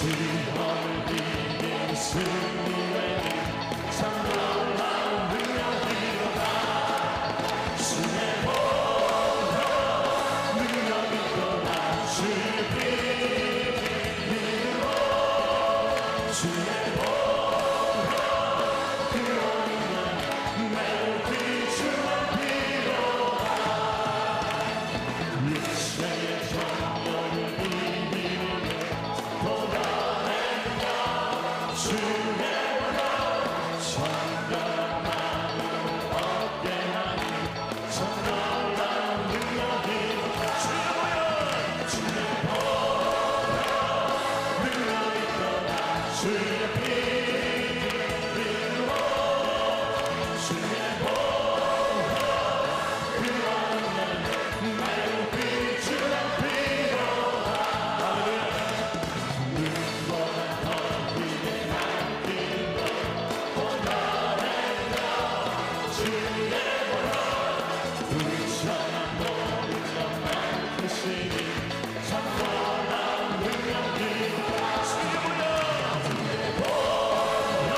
시험을 이긴 승리의 참 놀라운 능력이로다. 주의 보혈 능력 있도다. 주의 피 믿음으로 주의 보혈 그 능력 매우 비추는 피로다. 육체의 정욕을 이기는 도달했다. 주의 보혈 정결한 마음을 얻게 하니 참 놀라운 능력이로다. 주의 보혈 능력 있도다. 주의 피 믿음으로 주의 보혈 그 능력 매우 비추는 피로다. 눈보다 더 위대한 기도 도달했다. 주의 보혈 불천한 모든 것만 크시니 참 놀라운 능력이로다. 주의 보혈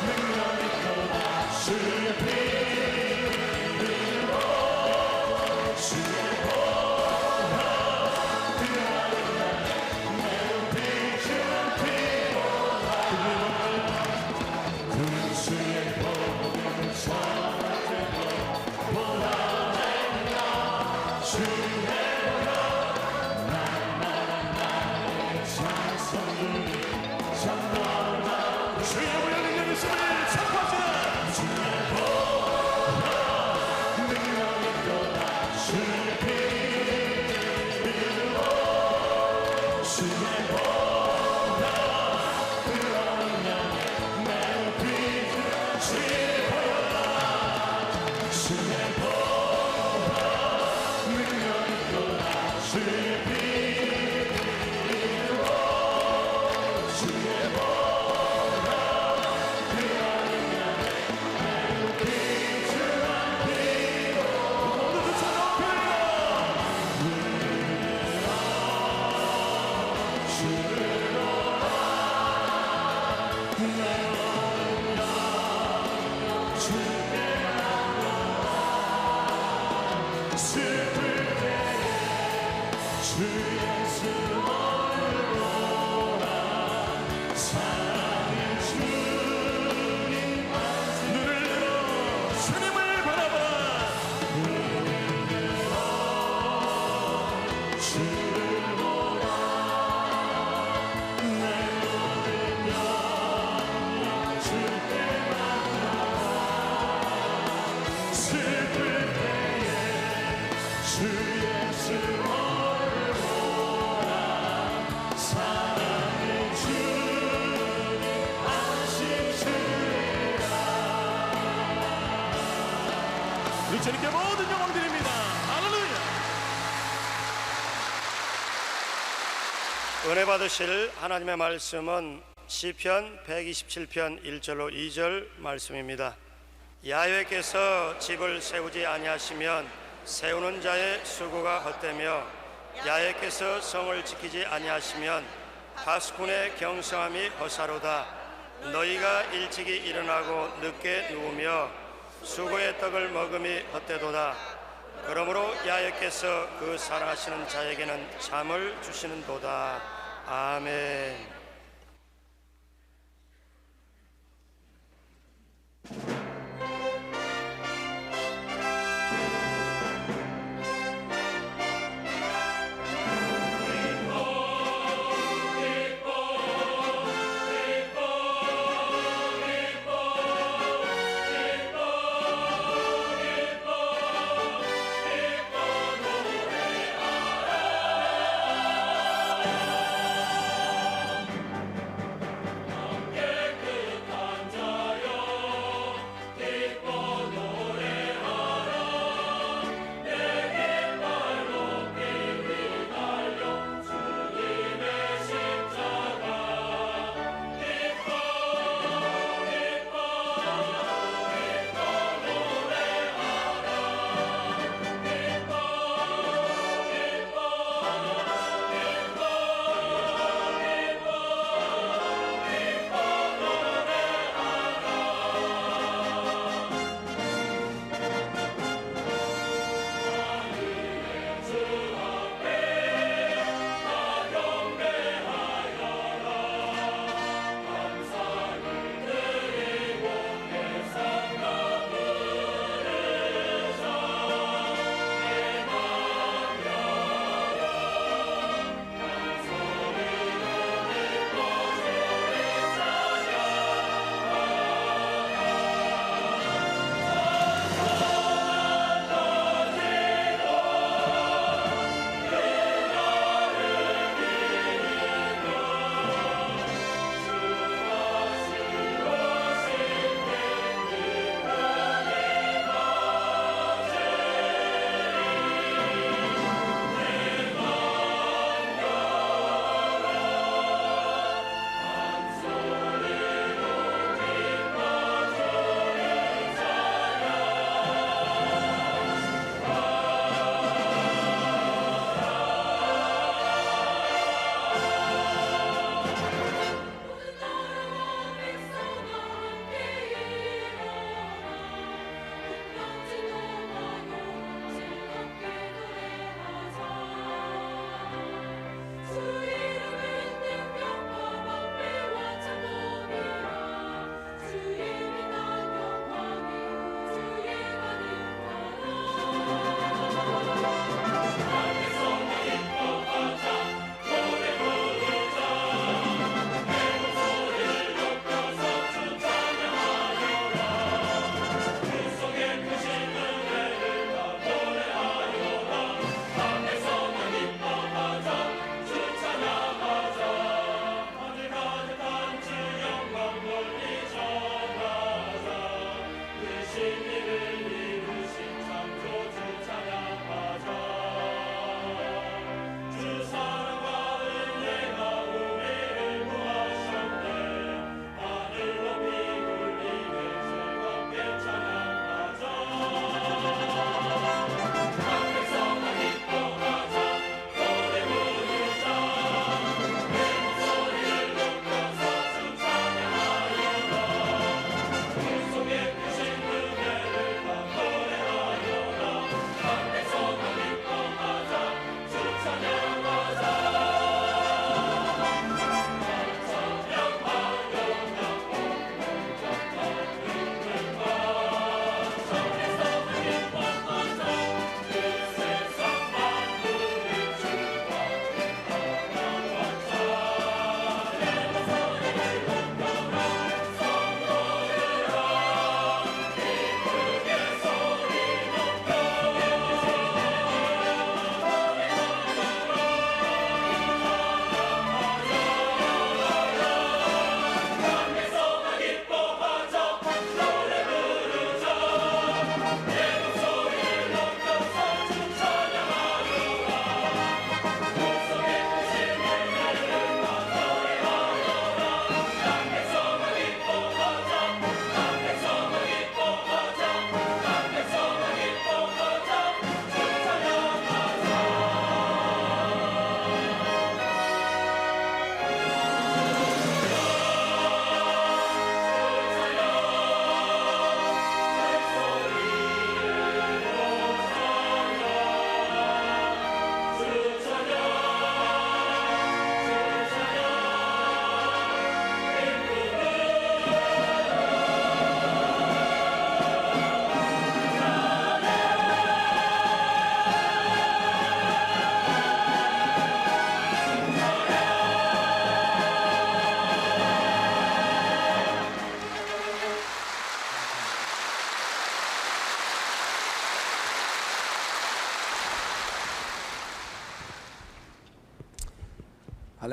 능력 있도다. 주의 피 믿음으로 주의 보혈 그 능력 매우 비추는 피로다. 주의 복음을 전할 때도 보다했나. 주의 보혈 날마다 나의 찬송이 참 놀라운 주의 보혈 능력 있음을 선포하시라. 주의 보혈 능력 있도다. 주의 피 믿음으로 주의 보혈 그 능력 매우 비추는 주의 보혈 주의 보혈 능력 있도다. 주의 피 믿음으로 주의 보혈 그 능력 매우 비추는 피로 모두 두 손 높이라. 슬플 때에 주 예수 보라. 사랑의 주님 눈을 들어 주님을 바라봐. 눈을 들어 주를 보라. 내 모든 영역 주께 맡겨라. 슬플 때에 주 예수 보라. 사랑의 주님 안심 주리라. 우리 주님께 모든 영광 드립니다. 할렐루야. 은혜 받으실 하나님의 말씀은 시편 127편 1절로 2절 말씀입니다. 야훼께서 집을 세우지 아니하시면 세우는 자의 수고가 헛되며 야훼께서 성을 지키지 아니하시면 파수꾼의 경성함이 허사로다. 너희가 일찍이 일어나고 늦게 누우며 수고의 떡을 먹음이 헛되도다. 그러므로 야훼께서 그 사랑하시는 자에게는 잠을 주시는도다. 아멘.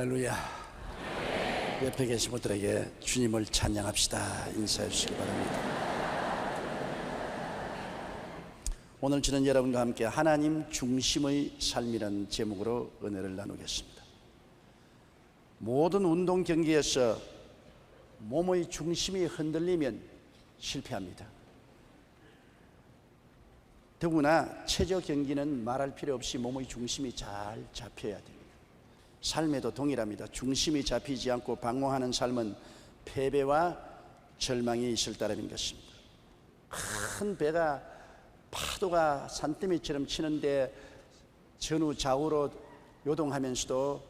할렐루야. 옆에 계신 분들에게 주님을 찬양합시다 인사해 주시기 바랍니다. 오늘 저는 여러분과 함께 하나님 중심의 삶이라는 제목으로 은혜를 나누겠습니다. 모든 운동 경기에서 몸의 중심이 흔들리면 실패합니다. 더구나 체조 경기는 말할 필요 없이 몸의 중심이 잘 잡혀야 됩니다. 삶에도 동일합니다. 중심이 잡히지 않고 방황하는 삶은 패배와 절망이 있을 따름인 것입니다. 큰 배가 파도가 산더미처럼 치는데 전후 좌우로 요동하면서도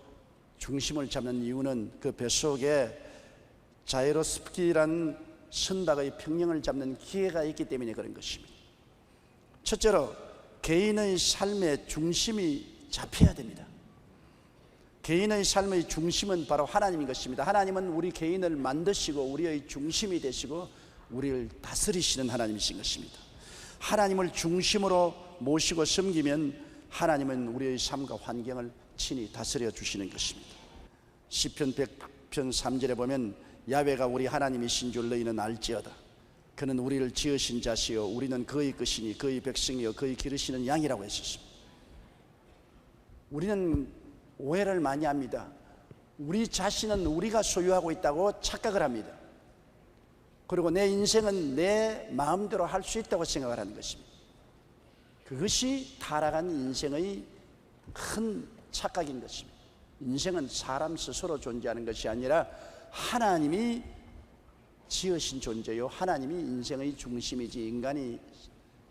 중심을 잡는 이유는 그 뱃속에 자이로스키라는 선박의 평형을 잡는 기회가 있기 때문에 그런 것입니다. 첫째로 개인의 삶의 중심이 잡혀야 됩니다. 개인의 삶의 중심은 바로 하나님인 것입니다. 하나님은 우리 개인을 만드시고 우리의 중심이 되시고 우리를 다스리시는 하나님이신 것입니다. 하나님을 중심으로 모시고 섬기면 하나님은 우리의 삶과 환경을 친히 다스려 주시는 것입니다. 시편 100편 3절에 보면 야훼가 우리 하나님이신 줄 너희는 알지어다. 그는 우리를 지으신 자시요 우리는 그의 것이니 그의 백성이요 그의 기르시는 양이라고 했었습니다. 우리는 오해를 많이 합니다. 우리 자신은 우리가 소유하고 있다고 착각을 합니다. 그리고 내 인생은 내 마음대로 할 수 있다고 생각을 하는 것입니다. 그것이 타락한 인생의 큰 착각인 것입니다. 인생은 사람 스스로 존재하는 것이 아니라 하나님이 지으신 존재요 하나님이 인생의 중심이지 인간이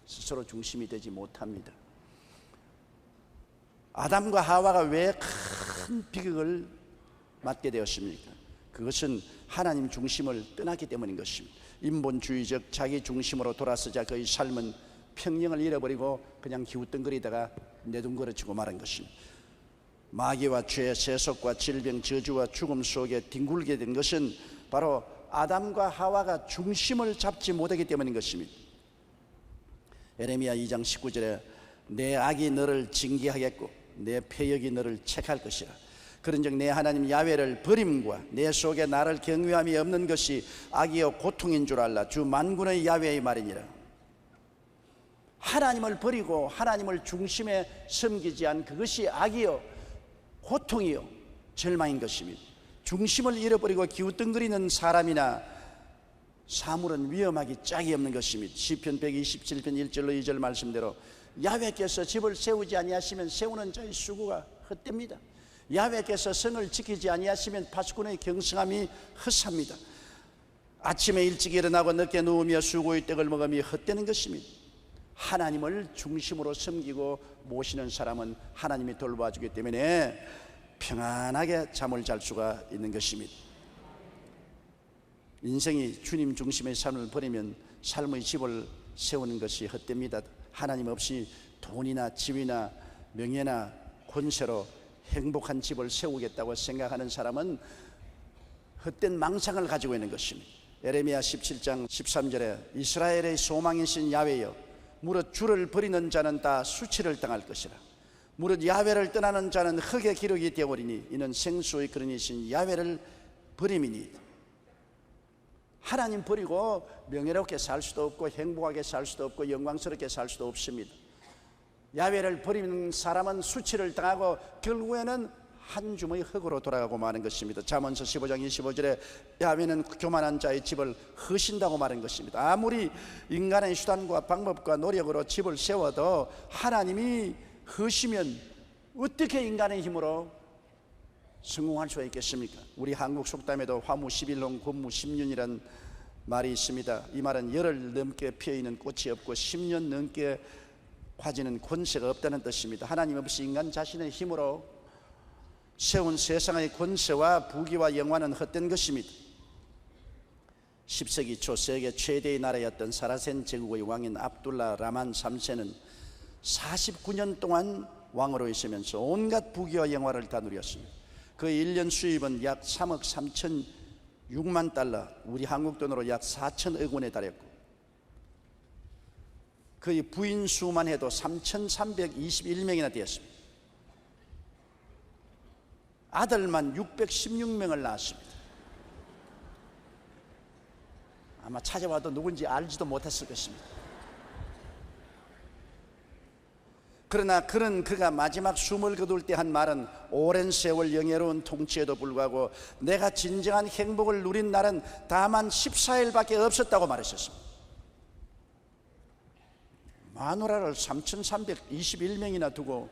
스스로 중심이 되지 못합니다. 아담과 하와가 왜 큰 비극을 맞게 되었습니까? 그것은 하나님 중심을 떠났기 때문인 것입니다. 인본주의적 자기 중심으로 돌아서자 그의 삶은 평형을 잃어버리고 그냥 기웃덩거리다가 내둥거려지고 말한 것입니다. 마귀와 죄, 세속과 질병, 저주와 죽음 속에 뒹굴게 된 것은 바로 아담과 하와가 중심을 잡지 못하기 때문인 것입니다. 에레미야 2장 19절에 내 악이 너를 징계하겠고 내 패역이 너를 책할 것이라. 그런즉 내 하나님 야훼를 버림과 내 속에 나를 경외함이 없는 것이 악이요 고통인 줄 알라. 주 만군의 야훼의 말이니라. 하나님을 버리고 하나님을 중심에 섬기지 않은 그것이 악이요 고통이요 절망인 것입니다. 중심을 잃어버리고 기웃덩거리는 사람이나 사물은 위험하기 짝이 없는 것입니다. 시편 127편 1절로 2절 말씀대로 야훼께서 집을 세우지 아니하시면 세우는 자의 수고가 헛됩니다. 야훼께서 성을 지키지 아니하시면 파수꾼의 경성함이 헛삽니다. 아침에 일찍 일어나고 늦게 누우며 수고의 떡을 먹음이 헛되는 것입니다. 하나님을 중심으로 섬기고 모시는 사람은 하나님이 돌봐주기 때문에 평안하게 잠을 잘 수가 있는 것입니다. 인생이 주님 중심의 삶을 버리면 삶의 집을 세우는 것이 헛됩니다. 하나님 없이 돈이나 지위나 명예나 권세로 행복한 집을 세우겠다고 생각하는 사람은 헛된 망상을 가지고 있는 것입니다. 에레미야 17장 13절에 이스라엘의 소망이신 야훼여 무릇 주를 버리는 자는 다 수치를 당할 것이라. 무릇 야훼를 떠나는 자는 흙의 기록이 되어오리니 이는 생수의 그릇이신 야훼를 버림이니. 하나님 버리고 명예롭게 살 수도 없고 행복하게 살 수도 없고 영광스럽게 살 수도 없습니다. 야훼를 버리는 사람은 수치를 당하고 결국에는 한 줌의 흙으로 돌아가고 마는 것입니다. 잠언서 15장 25절에 야훼는 교만한 자의 집을 허신다고 말한 것입니다. 아무리 인간의 수단과 방법과 노력으로 집을 세워도 하나님이 허시면 어떻게 인간의 힘으로 성공할 수가 있겠습니까? 우리 한국 속담에도 화무 11년 권무 10년이란 말이 있습니다. 이 말은 열흘 넘게 피어있는 꽃이 없고 10년 넘게 과지는 권세가 없다는 뜻입니다. 하나님 없이 인간 자신의 힘으로 세운 세상의 권세와 부귀와 영화는 헛된 것입니다. 10세기 초 세계 최대의 나라였던 사라센 제국의 왕인 압둘라 라만 3세는 49년 동안 왕으로 있으면서 온갖 부귀와 영화를 다 누렸습니다. 그 1년 수입은 약 3억 3,006만 달러, 우리 한국 돈으로 약 4천억 원에 달했고 그의 부인 수만 해도 3,321명이나 되었습니다. 아들만 616명을 낳았습니다. 아마 찾아와도 누군지 알지도 못했을 것입니다. 그러나 그가 마지막 숨을 거둘 때 한 말은 오랜 세월 영예로운 통치에도 불구하고 내가 진정한 행복을 누린 날은 다만 14일밖에 없었다고 말했었습니다. 마누라를 3,321명이나 두고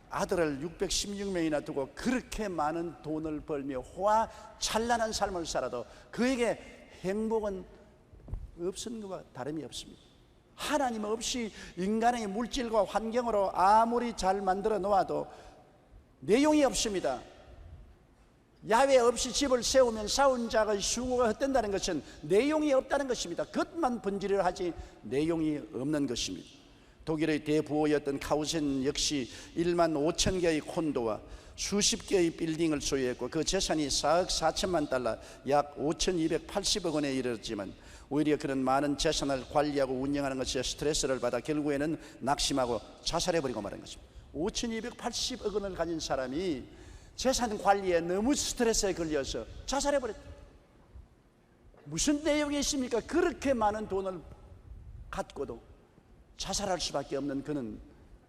아들을 616명이나 두고 그렇게 많은 돈을 벌며 호화 찬란한 삶을 살아도 그에게 행복은 없은 것과 다름이 없습니다. 하나님 없이 인간의 물질과 환경으로 아무리 잘 만들어 놓아도 내용이 없습니다. 야훼 없이 집을 세우면 싸운 자의 수고가 헛된다는 것은 내용이 없다는 것입니다. 겉만 번지르르 하지 내용이 없는 것입니다. 독일의 대부호였던 카우센 역시 1만 5천 개의 콘도와 수십 개의 빌딩을 소유했고 그 재산이 4억 4천만 달러 약 5,280억 원에 이르렀지만 오히려 그런 많은 재산을 관리하고 운영하는 것에 스트레스를 받아 결국에는 낙심하고 자살해버리고 말한 것입니다. 5,280억 원을 가진 사람이 재산 관리에 너무 스트레스에 걸려서 자살해버렸다. 무슨 내용이 있습니까? 그렇게 많은 돈을 갖고도 자살할 수밖에 없는 그는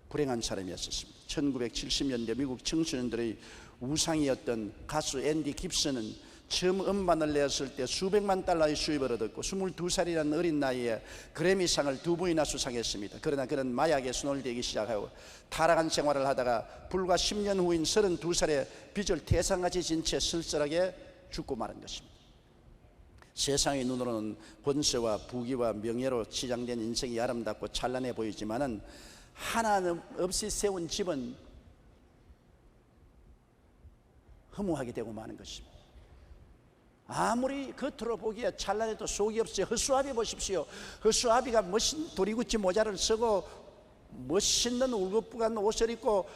불행한 사람이었습니다. 1970년대 미국 청소년들의 우상이었던 가수 앤디 깁슨은 처음 음반을 내었을 때 수백만 달러의 수입을 얻었고 22살이라는 어린 나이에 그래미상을 2번이나 수상했습니다. 그러나 그는 마약에 손을대기 시작하고 타락한 생활을 하다가 불과 10년 후인 32살에 빚을 태산같이 진 채 쓸쓸하게 죽고 마는 것입니다. 세상의 눈으로는 권세와 부귀와 명예로 치장된 인생이 아름답고 찬란해 보이지만은 하나님 없이 세운 집은 허무하게 되고 마는 것입니다. 아무리 겉으로 보기에 찬란해도 속이 없어요. 허수아비 보십시오. 허수아비가 멋진 도리구찌 모자를 쓰고 멋있는 울긋불긋한 옷을 입고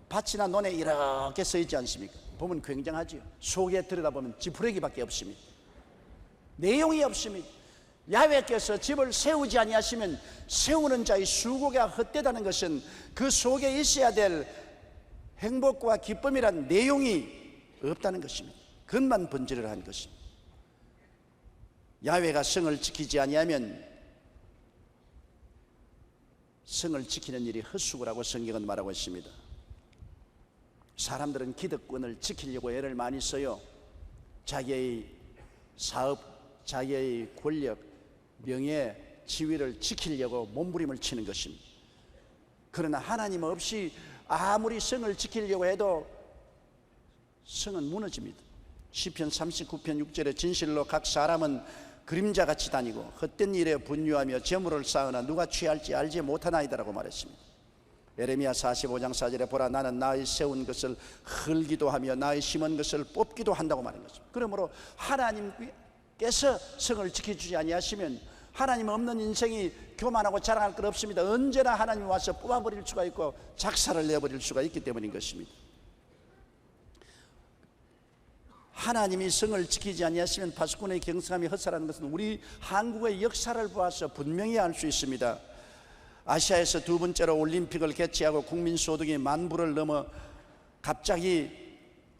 밭이나 논에 이렇게 서 있지 않습니까? 보면 굉장하지요. 속에 들여다보면 지푸레기밖에 없습니다. 내용이 없습니다. 야훼께서 집을 세우지 아니하시면 세우는 자의 수고가 헛되다는 것은 그 속에 있어야 될 행복과 기쁨이란 내용이 없다는 것입니다. 겉만 번지르르 한 것입니다. 야훼가 성을 지키지 아니하면 성을 지키는 일이 헛수고라고 성경은 말하고 있습니다. 사람들은 기득권을 지키려고 애를 많이 써요. 자기의 사업, 자기의 권력, 명예, 지위를 지키려고 몸부림을 치는 것입니다. 그러나 하나님 없이 아무리 성을 지키려고 해도 성은 무너집니다. 시편 39편 6절에 진실로 각 사람은 그림자같이 다니고 헛된 일에 분유하며 재물을 쌓으나 누가 취할지 알지 못하나이다라고 말했습니다. 에레미야 45장 4절에 보라 나는 나의 세운 것을 헐기도 하며 나의 심은 것을 뽑기도 한다고 말한 것입니다. 그러므로 하나님께서 성을 지켜주지 아니하시면 하나님 없는 인생이 교만하고 자랑할 것 없습니다. 언제나 하나님이 와서 뽑아버릴 수가 있고 작사를 내버릴 수가 있기 때문인 것입니다. 하나님이 성을 지키지 아니하시면 파수꾼의 경성함이 헛살하는 것은 우리 한국의 역사를 보아서 분명히 알 수 있습니다. 아시아에서 두 번째로 올림픽을 개최하고 국민소득이 10,000불을 넘어 갑자기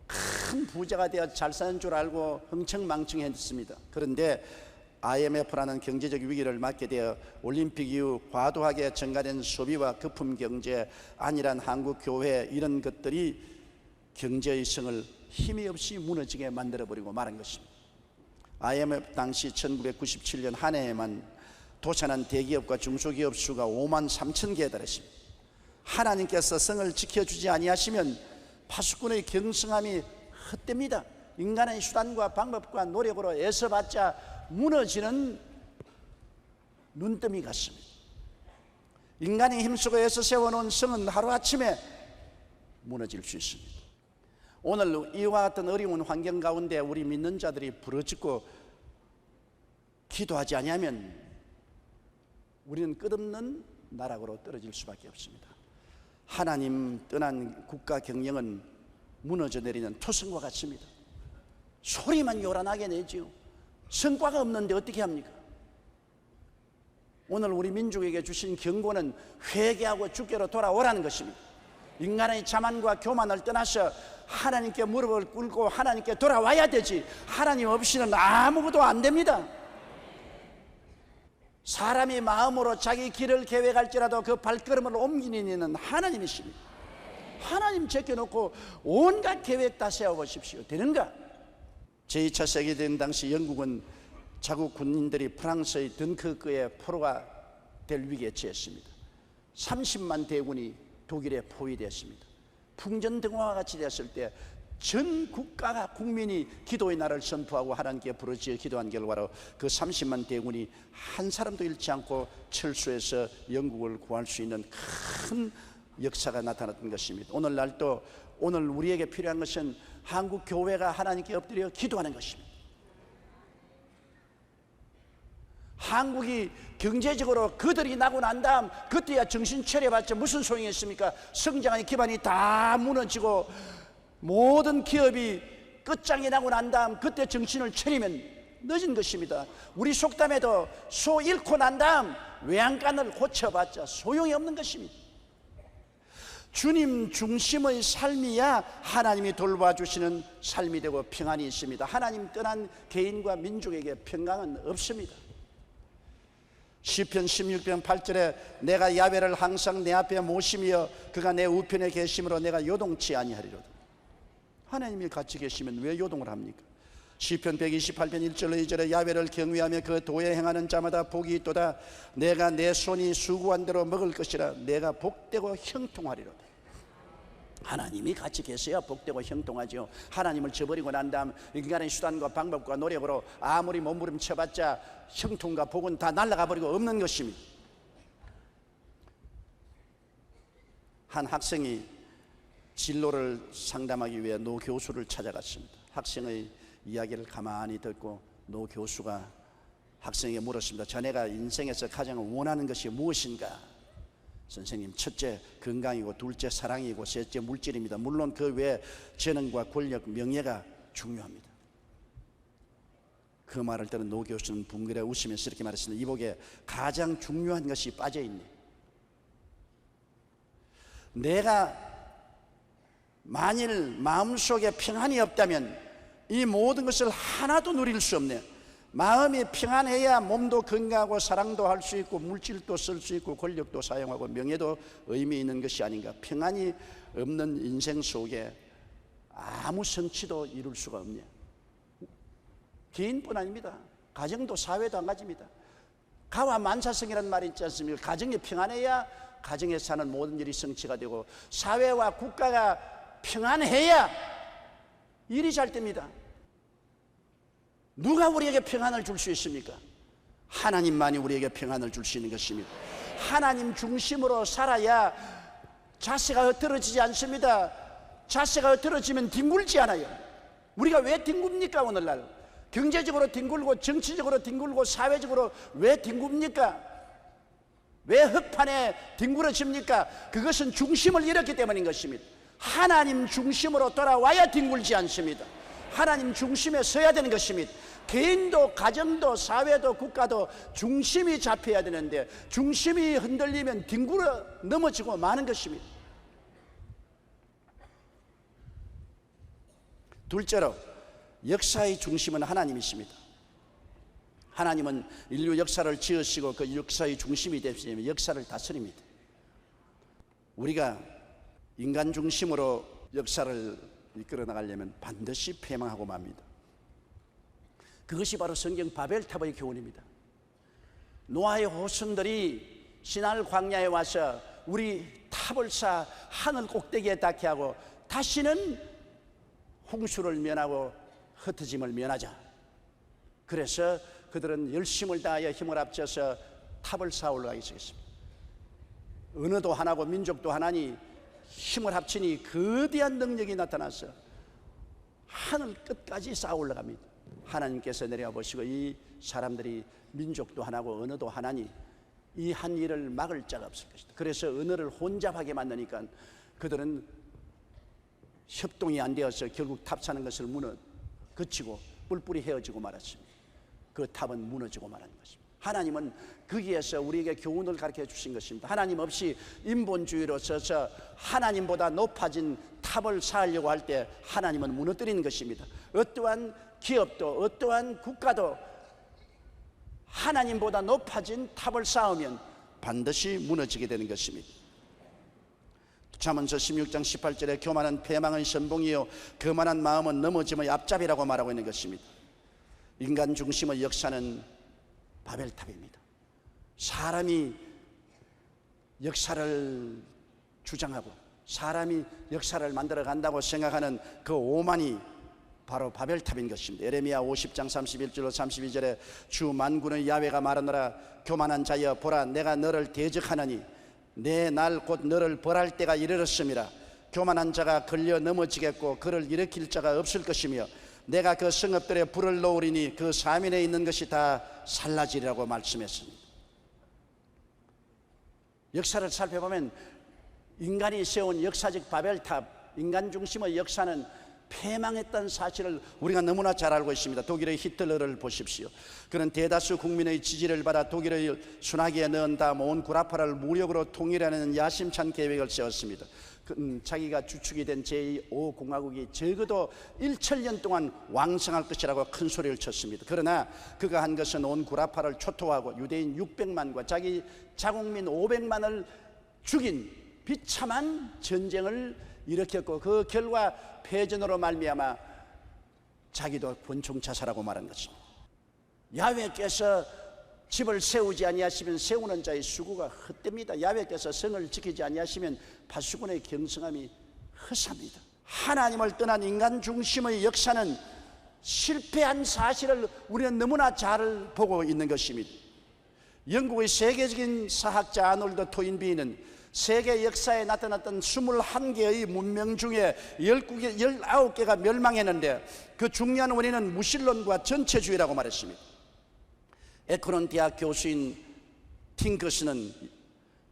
큰 부자가 되어 잘 사는 줄 알고 흥청망청했습니다. 그런데 IMF라는 경제적 위기를 맞게 되어 올림픽 이후 과도하게 증가된 소비와 거품 경제, 안일한 한국 교회 이런 것들이 경제의 성을 힘이 없이 무너지게 만들어버리고 말한 것입니다. IMF 당시 1997년 한 해에만 도산한 대기업과 중소기업 수가 53,000개에 달했습니다. 하나님께서 성을 지켜주지 아니하시면 파수꾼의 경성함이 헛됩니다. 인간의 수단과 방법과 노력으로 애써봤자 무너지는 눈더미 같습니다. 인간이 힘쓰고 애써 세워놓은 성은 하루아침에 무너질 수 있습니다. 오늘 이와 같은 어려운 환경 가운데 우리 믿는 자들이 부르짖고 기도하지 아니하면 우리는 끝없는 나락으로 떨어질 수밖에 없습니다. 하나님 떠난 국가 경영은 무너져 내리는 토성과 같습니다. 소리만 요란하게 내지요. 성과가 없는데 어떻게 합니까? 오늘 우리 민족에게 주신 경고는 회개하고 주께로 돌아오라는 것입니다. 인간의 자만과 교만을 떠나서 하나님께 무릎을 꿇고 하나님께 돌아와야 되지, 하나님 없이는 아무것도 안 됩니다. 사람이 마음으로 자기 길을 계획할지라도 그 발걸음을 옮기는 이는 하나님이십니다. 하나님 제껴놓고 온갖 계획 다 세워보십시오. 되는가? 제2차 세계대전 당시 영국은 자국 군인들이 프랑스의 덩크크의 포로가 될 위기에 처했습니다. 30만 대군이 독일에 포위되었습니다. 풍전등화와 같이 됐을 때 전 국가가 국민이 기도의 날을 선포하고 하나님께 부르짖어 기도한 결과로 그 30만 대군이 한 사람도 잃지 않고 철수해서 영국을 구할 수 있는 큰 역사가 나타났던 것입니다. 오늘날도 오늘 우리에게 필요한 것은 한국 교회가 하나님께 엎드려 기도하는 것입니다. 한국이 경제적으로 그들이 나고 난 다음 그때야 정신 차려봤자 무슨 소용이 있습니까? 성장의 기반이 다 무너지고 모든 기업이 끝장이 나고 난 다음 그때 정신을 차리면 늦은 것입니다. 우리 속담에도 소 잃고 난 다음 외양간을 고쳐봤자 소용이 없는 것입니다. 주님 중심의 삶이야 하나님이 돌봐주시는 삶이 되고 평안이 있습니다. 하나님 떠난 개인과 민족에게 평강은 없습니다. 시편 16편 8절에 내가 야훼를 항상 내 앞에 모시며 그가 내 우편에 계심으로 내가 요동치 아니하리로다. 하나님이 같이 계시면 왜 요동을 합니까? 시편 128편 1절로 2절에 야훼를 경외하며 그 도에 행하는 자마다 복이 있도다. 내가 내 손이 수고한 대로 먹을 것이라. 내가 복되고 형통하리로다. 하나님이 같이 계셔야 복되고 형통하죠. 하나님을 저버리고 난 다음 인간의 수단과 방법과 노력으로 아무리 몸부림쳐봤자 형통과 복은 다 날아가 버리고 없는 것입니다. 한 학생이 진로를 상담하기 위해 노 교수를 찾아갔습니다. 학생의 이야기를 가만히 듣고 노 교수가 학생에게 물었습니다. 자네가 인생에서 가장 원하는 것이 무엇인가? 선생님, 첫째 건강이고 둘째 사랑이고 셋째 물질입니다. 물론 그 외에 재능과 권력, 명예가 중요합니다. 그 말을 들은 노 교수는 붕그레 웃으면서 이렇게 말했습니다. 이복에 가장 중요한 것이 빠져있네. 내가 만일 마음속에 평안이 없다면 이 모든 것을 하나도 누릴 수 없네. 마음이 평안해야 몸도 건강하고 사랑도 할 수 있고 물질도 쓸 수 있고 권력도 사용하고 명예도 의미 있는 것이 아닌가. 평안이 없는 인생 속에 아무 성취도 이룰 수가 없네. 개인뿐 아닙니다. 가정도 사회도 한 가지입니다. 가와 만사성이라는 말이 있지 않습니까? 가정이 평안해야 가정에 사는 모든 일이 성취가 되고 사회와 국가가 평안해야 일이 잘 됩니다. 누가 우리에게 평안을 줄 수 있습니까? 하나님만이 우리에게 평안을 줄 수 있는 것입니다. 하나님 중심으로 살아야 자세가 흐트러지지 않습니다. 자세가 흐트러지면 뒹굴지 않아요. 우리가 왜 뒹굽니까? 오늘날 경제적으로 뒹굴고 정치적으로 뒹굴고 사회적으로 왜 뒹굽니까? 왜 흑판에 뒹굴어집니까? 그것은 중심을 잃었기 때문인 것입니다. 하나님 중심으로 돌아와야 뒹굴지 않습니다. 하나님 중심에 서야 되는 것입니다. 개인도 가정도 사회도 국가도 중심이 잡혀야 되는데 중심이 흔들리면 뒹굴어 넘어지고 마는 것입니다. 둘째로 역사의 중심은 하나님이십니다. 하나님은 인류 역사를 지으시고 그 역사의 중심이 되시면 역사를 다스립니다. 우리가 인간 중심으로 역사를 이끌어 나가려면 반드시 패망하고 맙니다. 그것이 바로 성경 바벨탑의 교훈입니다. 노아의 후손들이 시날 광야에 와서 우리 탑을 쌓아 하늘 꼭대기에 닿게 하고 다시는 홍수를 면하고 흩어짐을 면하자. 그래서 그들은 열심을 다하여 힘을 합쳐서 탑을 쌓아 올라가기 시작했습니다. 언어도 하나고 민족도 하나니 힘을 합치니 거대한 능력이 나타나서 하늘 끝까지 쌓아 올라갑니다. 하나님께서 내려와 보시고 이 사람들이 민족도 하나고 언어도 하나니 이 한 일을 막을 자가 없을 것이다. 그래서 언어를 혼잡하게 만드니까 그들은 협동이 안 되어서 결국 탑 사는 것을 그치고 뿔뿔이 헤어지고 말았습니다. 그 탑은 무너지고 말하는 것입니다. 하나님은 거기에서 우리에게 교훈을 가르쳐 주신 것입니다. 하나님 없이 인본주의로 서서 하나님보다 높아진 탑을 쌓으려고 할 때 하나님은 무너뜨리는 것입니다. 어떠한 기업도 어떠한 국가도 하나님보다 높아진 탑을 쌓으면 반드시 무너지게 되는 것입니다. 잠언서 16장 18절에 교만은 패망의 선봉이요 거만한 마음은 넘어짐의 앞잡이라고 말하고 있는 것입니다. 인간 중심의 역사는 바벨탑입니다. 사람이 역사를 주장하고 사람이 역사를 만들어 간다고 생각하는 그 오만이 바로 바벨탑인 것입니다. 예레미야 50장 31절로 32절에 주 만군의 야훼가 말하노라 교만한 자여 보라 내가 너를 대적하느니 내 날 곧 너를 벌할 때가 이르렀음이라. 교만한 자가 걸려 넘어지겠고 그를 일으킬 자가 없을 것이며 내가 그 성읍들에 불을 놓으리니 그 사면에 있는 것이 다 살라지리라고 말씀했습니다. 역사를 살펴보면 인간이 세운 역사적 바벨탑, 인간 중심의 역사는 패망했다는 사실을 우리가 너무나 잘 알고 있습니다. 독일의 히틀러를 보십시오. 그는 대다수 국민의 지지를 받아 독일의 순하기에 넣은 다음 온 구라파를 무력으로 통일하는 야심찬 계획을 세웠습니다. 자기가 주축이 된 제5공화국이 적어도 1천년 동안 왕성할 것이라고 큰 소리를 쳤습니다. 그러나 그가 한 것은 온 구라파를 초토화하고 유대인 600만과 자기 자국민 500만을 죽인 비참한 전쟁을 일으켰고 그 결과 패전으로 말미암아 자기도 권총 자살하고 말한 것입니다. 야훼께서 집을 세우지 아니하시면 세우는 자의 수고가 헛됩니다. 야훼께서 성을 지키지 아니하시면 파수꾼의 경성함이 허사입니다. 하나님을 떠난 인간 중심의 역사는 실패한 사실을 우리는 너무나 잘 보고 있는 것입니다. 영국의 세계적인 사학자 아놀드 토인비는 세계 역사에 나타났던 21개의 문명 중에 19개가 멸망했는데 그 중요한 원인은 무신론과 전체주의라고 말했습니다. 에코론 대학 교수인 팅커스는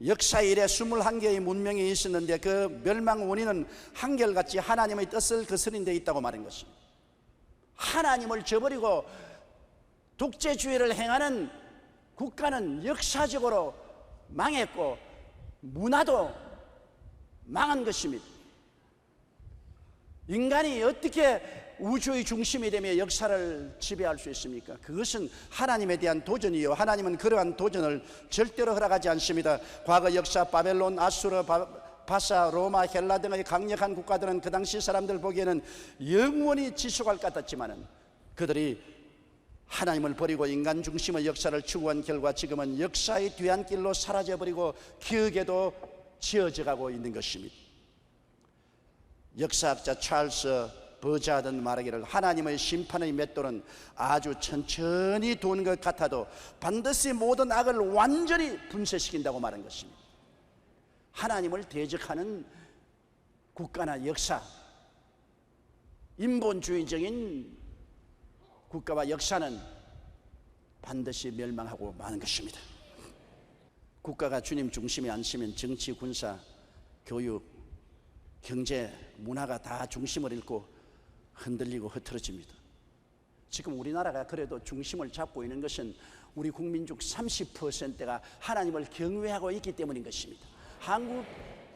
역사 이래 21개의 문명이 있었는데 그 멸망 원인은 한결같이 하나님의 뜻을 거스린 데 있다고 말한 것입니다. 하나님을 저버리고 독재주의를 행하는 국가는 역사적으로 망했고 문화도 망한 것입니다. 인간이 어떻게 우주의 중심이 되며 역사를 지배할 수 있습니까? 그것은 하나님에 대한 도전이요 하나님은 그러한 도전을 절대로 허락하지 않습니다. 과거 역사 바벨론, 아수르, 바사, 로마, 헬라 등의 강력한 국가들은 그 당시 사람들 보기에는 영원히 지속할 것 같았지만 그들이 하나님을 버리고 인간 중심의 역사를 추구한 결과 지금은 역사의 뒤안길로 사라져버리고 기억에도 지어져가고 있는 것입니다. 역사학자 찰스 버자든 말하기를 하나님의 심판의 맷돌은 아주 천천히 도는 것 같아도 반드시 모든 악을 완전히 분쇄시킨다고 말한 것입니다. 하나님을 대적하는 국가나 역사, 인본주의적인 국가와 역사는 반드시 멸망하고 마는 것입니다. 국가가 주님 중심에 안 서면 정치, 군사, 교육, 경제, 문화가 다 중심을 잃고 흔들리고 흐트러집니다. 지금 우리나라가 그래도 중심을 잡고 있는 것은 우리 국민 중 30%가 하나님을 경외하고 있기 때문인 것입니다. 한국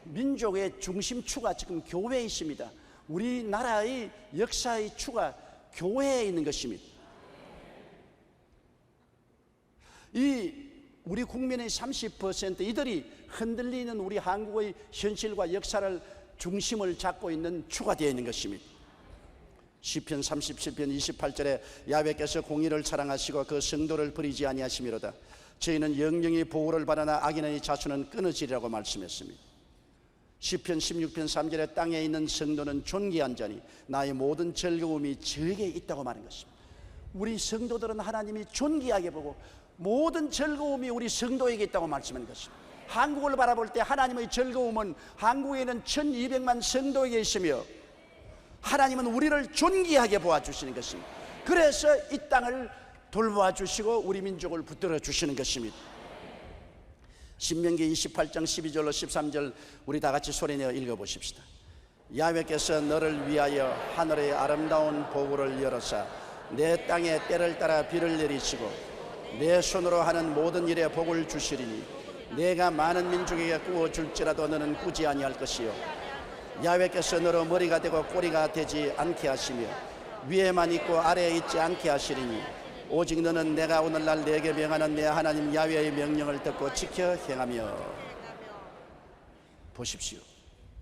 민족의 중심추가 지금 교회에 있습니다. 우리나라의 역사의 추가 교회에 있는 것입니다. 우리 국민의 30% 이들이 흔들리는 우리 한국의 현실과 역사를 중심을 잡고 있는 추가 되어 있는 것입니다. 시편 37편 28절에 야훼께서 공의를 사랑하시고 그 성도를 버리지 아니하시미로다. 저희는 영영이 보호를 받으나 악인의 자손은 끊어지리라고 말씀했습니다. 시편 16편 3절에 땅에 있는 성도는 존귀한 자니 나의 모든 즐거움이 저에게 있다고 말한 것입니다. 우리 성도들은 하나님이 존귀하게 보고 모든 즐거움이 우리 성도에게 있다고 말씀한 것입니다. 한국을 바라볼 때 하나님의 즐거움은 한국에는 1200만 성도에게 있으며 하나님은 우리를 존귀하게 보아주시는 것입니다. 그래서 이 땅을 돌보아 주시고 우리 민족을 붙들어 주시는 것입니다. 신명기 28장 12절로 13절 우리 다 같이 소리내어 읽어보십시다. 야훼께서 너를 위하여 하늘의 아름다운 보고를 열어사 내 땅에 때를 따라 비를 내리시고 내 손으로 하는 모든 일에 복을 주시리니 내가 많은 민족에게 구워줄지라도 너는 꾸지 아니할 것이요 야훼께서 너로 머리가 되고 꼬리가 되지 않게 하시며 위에만 있고 아래에 있지 않게 하시리니 오직 너는 내가 오늘날 내게 명하는 내 하나님 야훼의 명령을 듣고 지켜 행하며. 보십시오.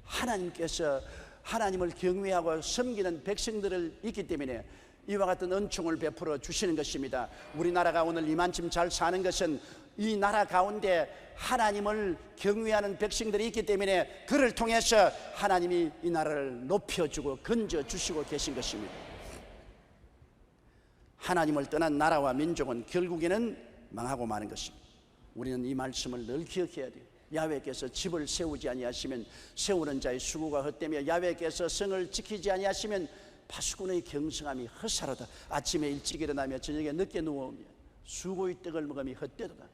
하나님께서 하나님을 경외하고 섬기는 백성들을 있기 때문에 이와 같은 은총을 베풀어 주시는 것입니다. 우리나라가 오늘 이만큼 잘 사는 것은 이 나라 가운데 하나님을 경외하는 백성들이 있기 때문에 그를 통해서 하나님이 이 나라를 높여주고 건져주시고 계신 것입니다. 하나님을 떠난 나라와 민족은 결국에는 망하고 마는 것입니다. 우리는 이 말씀을 늘 기억해야 돼요. 야훼께서 집을 세우지 아니하시면 세우는 자의 수고가 헛되며 야훼께서 성을 지키지 아니하시면 파수꾼의 경성함이 헛사로다. 아침에 일찍 일어나며 저녁에 늦게 누우며 수고의 떡을 먹음이 헛되도다.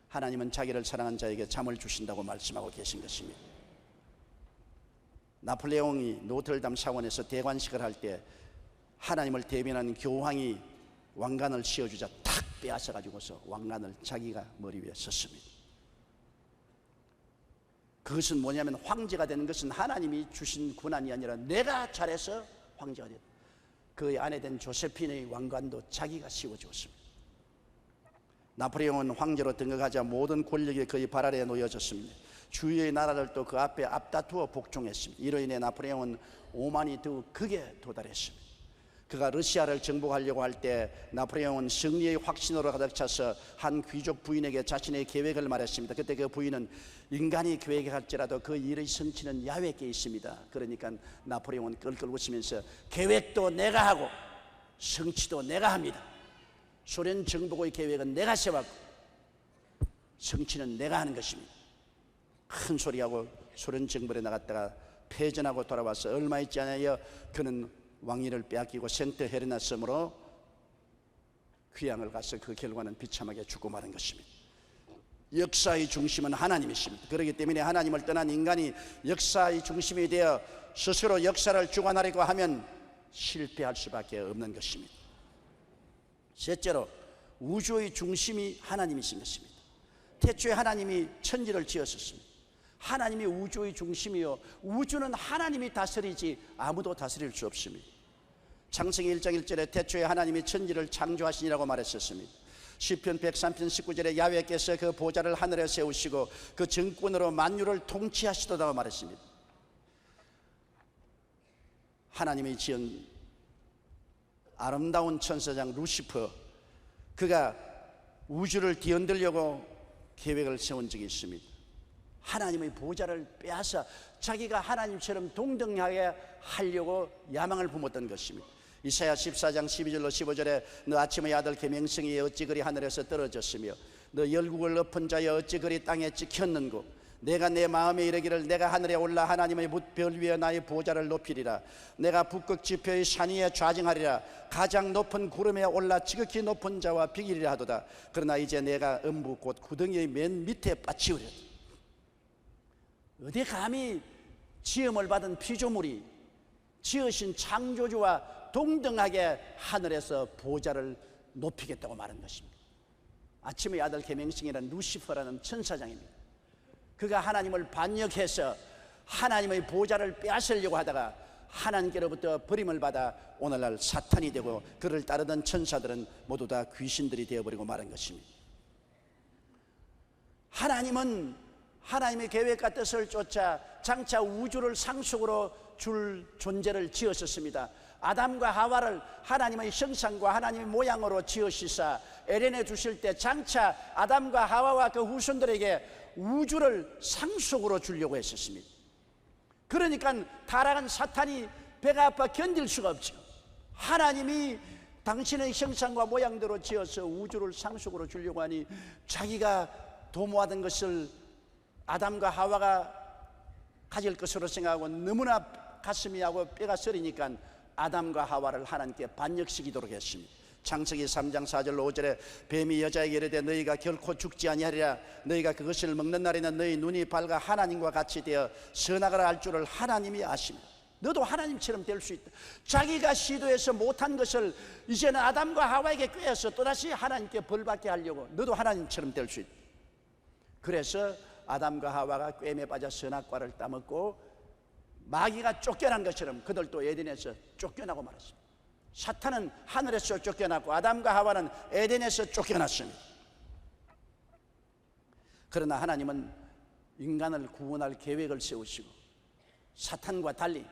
하나님은 자기를 사랑한 자에게 잠을 주신다고 말씀하고 계신 것입니다. 나폴레옹이 노틀담 사원에서 대관식을 할 때 하나님을 대변하는 교황이 왕관을 씌워주자 탁 빼앗아가지고서 왕관을 자기가 머리 위에 썼습니다. 그것은 뭐냐면 황제가 되는 것은 하나님이 주신 권한이 아니라 내가 잘해서 황제가 됐다. 그의 아내 된 조세핀의 왕관도 자기가 씌워주었습니다. 나폴레옹은 황제로 등극하자 모든 권력이 그의 발 아래에 놓여졌습니다. 주위의 나라를 또 그 앞에 앞다투어 복종했습니다. 이로 인해 나폴레옹은 오만이 더욱 극에 도달했습니다. 그가 러시아를 정복하려고 할 때 나폴레옹은 승리의 확신으로 가득 차서 한 귀족 부인에게 자신의 계획을 말했습니다. 그때 그 부인은 인간이 계획할지라도 그 일의 성취는 야훼께 있습니다. 그러니까 나폴레옹은 끌끌 웃으면서 계획도 내가 하고 성취도 내가 합니다. 소련 정복의 계획은 내가 세웠고 성취는 내가 하는 것입니다. 큰 소리하고 소련 정복에 나갔다가 패전하고 돌아와서 얼마 있지 않아요 그는 왕위를 빼앗기고 생트 헬레나 섬으로 귀향을 가서 그 결과는 비참하게 죽고 마는 것입니다. 역사의 중심은 하나님이십니다. 그렇기 때문에 하나님을 떠난 인간이 역사의 중심이 되어 스스로 역사를 주관하려고 하면 실패할 수밖에 없는 것입니다. 셋째로 우주의 중심이 하나님이신 것입니다. 태초에 하나님이 천지를 지었습니다. 하나님이 우주의 중심이요 우주는 하나님이 다스리지 아무도 다스릴 수 없습니다. 창세기 1장 1절에 태초에 하나님이 천지를 창조하시니라고 말했었습니다. 시편 103편 19절에 야훼께서 그 보좌를 하늘에 세우시고 그 정권으로 만유를 통치하시도다고 말했습니다. 하나님이 지은 아름다운 천사장 루시퍼, 그가 우주를 뒤흔들려고 계획을 세운 적이 있습니다. 하나님의 보좌를 빼앗아 자기가 하나님처럼 동등하게 하려고 야망을 품었던 것입니다. 이사야 14장 12절로 15절에 너 아침의 아들 계명성이 어찌 그리 하늘에서 떨어졌으며 너 열국을 엎은 자여 어찌 그리 땅에 찍혔는고 내가 내 마음에 이르기를 내가 하늘에 올라 하나님의 뭇별 위에 나의 보좌를 높이리라. 내가 북극 지표의 산 위에 좌정하리라. 가장 높은 구름에 올라 지극히 높은 자와 비기리라 하도다. 그러나 이제 내가 음부 곧 구덩이의 맨 밑에 빠치우리라. 어디 감히 지음을 받은 피조물이 지으신 창조주와 동등하게 하늘에서 보좌를 높이겠다고 말한 것입니다. 아침의 아들 계명성이라는 루시퍼라는 천사장입니다. 그가 하나님을 반역해서 하나님의 보좌를 빼앗으려고 하다가 하나님께로부터 버림을 받아 오늘날 사탄이 되고 그를 따르던 천사들은 모두 다 귀신들이 되어버리고 말한 것입니다. 하나님은 하나님의 계획과 뜻을 쫓아 장차 우주를 상속으로 줄 존재를 지었었습니다. 아담과 하와를 하나님의 형상과 하나님의 모양으로 지으시사 에덴에 두실 때 장차 아담과 하와와 그 후손들에게 우주를 상속으로 주려고 했었습니다. 그러니까 타락한 사탄이 배가 아파 견딜 수가 없죠. 하나님이 당신의 형상과 모양대로 지어서 우주를 상속으로 주려고 하니 자기가 도모하던 것을 아담과 하와가 가질 것으로 생각하고 너무나 가슴이 하고 뼈가 서리니까 아담과 하와를 하나님께 반역시키도록 했습니다. 창세기 3장 4절로 5절에 뱀이 여자에게 이르되 너희가 결코 죽지 아니하리라. 너희가 그것을 먹는 날에는 너희 눈이 밝아 하나님과 같이 되어 선악을 알 줄을 하나님이 아십니다. 너도 하나님처럼 될 수 있다. 자기가 시도해서 못한 것을 이제는 아담과 하와에게 꾀어서 또다시 하나님께 벌받게 하려고 너도 하나님처럼 될 수 있다. 그래서 아담과 하와가 꾀임에 빠져 선악과를 따먹고 마귀가 쫓겨난 것처럼 그들도 에덴에서 쫓겨나고 말았습니다. 사탄은 하늘에서 쫓겨났고 아담과 하와는 에덴에서 쫓겨났습니다. 그러나 하나님은 인간을 구원할 계획을 세우시고 사탄과 달리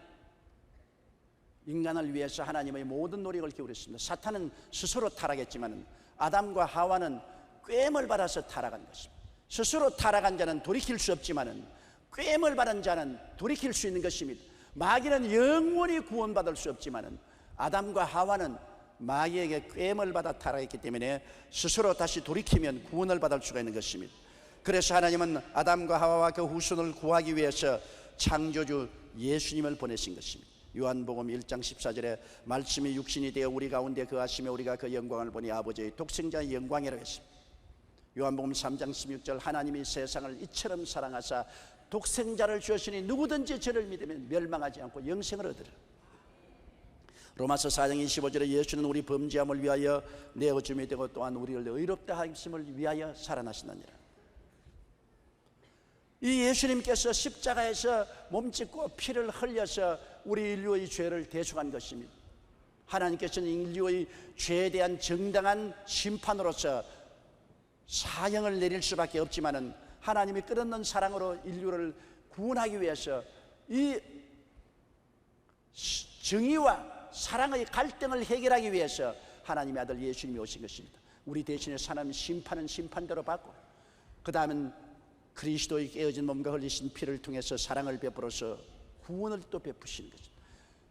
인간을 위해서 하나님의 모든 노력을 기울였습니다. 사탄은 스스로 타락했지만 아담과 하와는 꾀임을 받아서 타락한 것입니다. 스스로 타락한 자는 돌이킬 수 없지만 꾀임을 받은 자는 돌이킬 수 있는 것입니다. 마귀는 영원히 구원받을 수 없지만 아담과 하와는 마귀에게 꾀임을 받아 타락했기 때문에 스스로 다시 돌이키면 구원을 받을 수가 있는 것입니다. 그래서 하나님은 아담과 하와와 그 후손을 구하기 위해서 창조주 예수님을 보내신 것입니다. 요한복음 1장 14절에 말씀이 육신이 되어 우리 가운데 거하시며 우리가 그 영광을 보니 아버지의 독생자의 영광이라고 했습니다. 요한복음 3장 16절 하나님이 세상을 이처럼 사랑하사 독생자를 주시니 누구든지 저를 믿으면 멸망하지 않고 영생을 얻으리라. 로마서 4장 25절에 예수는 우리 범죄함을 위하여 내어줌이 되고 또한 우리를 의롭다 하심을 위하여 살아나시느니라. 이 예수님께서 십자가에서 몸짓고 피를 흘려서 우리 인류의 죄를 대속한 것입니다. 하나님께서는 인류의 죄에 대한 정당한 심판으로서 사형을 내릴 수밖에 없지만 하나님이 끝없는 사랑으로 인류를 구원하기 위해서 이 정의와 사랑의 갈등을 해결하기 위해서 하나님의 아들 예수님이 오신 것입니다. 우리 대신에 하나님 심판은 심판대로 받고 그 다음은 그리스도의 깨어진 몸과 흘리신 피를 통해서 사랑을 베풀어서 구원을 또 베푸시는 것입니다.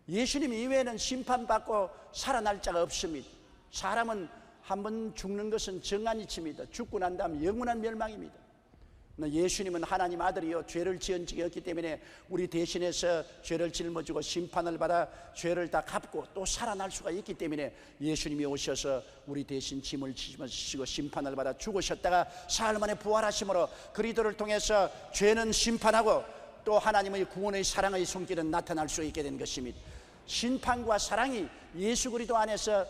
예수님 이외에는 심판받고 살아날 자가 없습니다. 사람은 한번 죽는 것은 정한이치입니다. 죽고 난 다음 영원한 멸망입니다. 예수님은 하나님 아들이요 죄를 지은 적이 없기 때문에 우리 대신해서 죄를 짊어지고 심판을 받아 죄를 다 갚고 또 살아날 수가 있기 때문에 예수님이 오셔서 우리 대신 짐을 지시고 심판을 받아 죽으셨다가 사흘 만에 부활하심으로 그리스도를 통해서 죄는 심판하고 또 하나님의 구원의 사랑의 손길은 나타날 수 있게 된 것입니다. 심판과 사랑이 예수 그리스도 안에서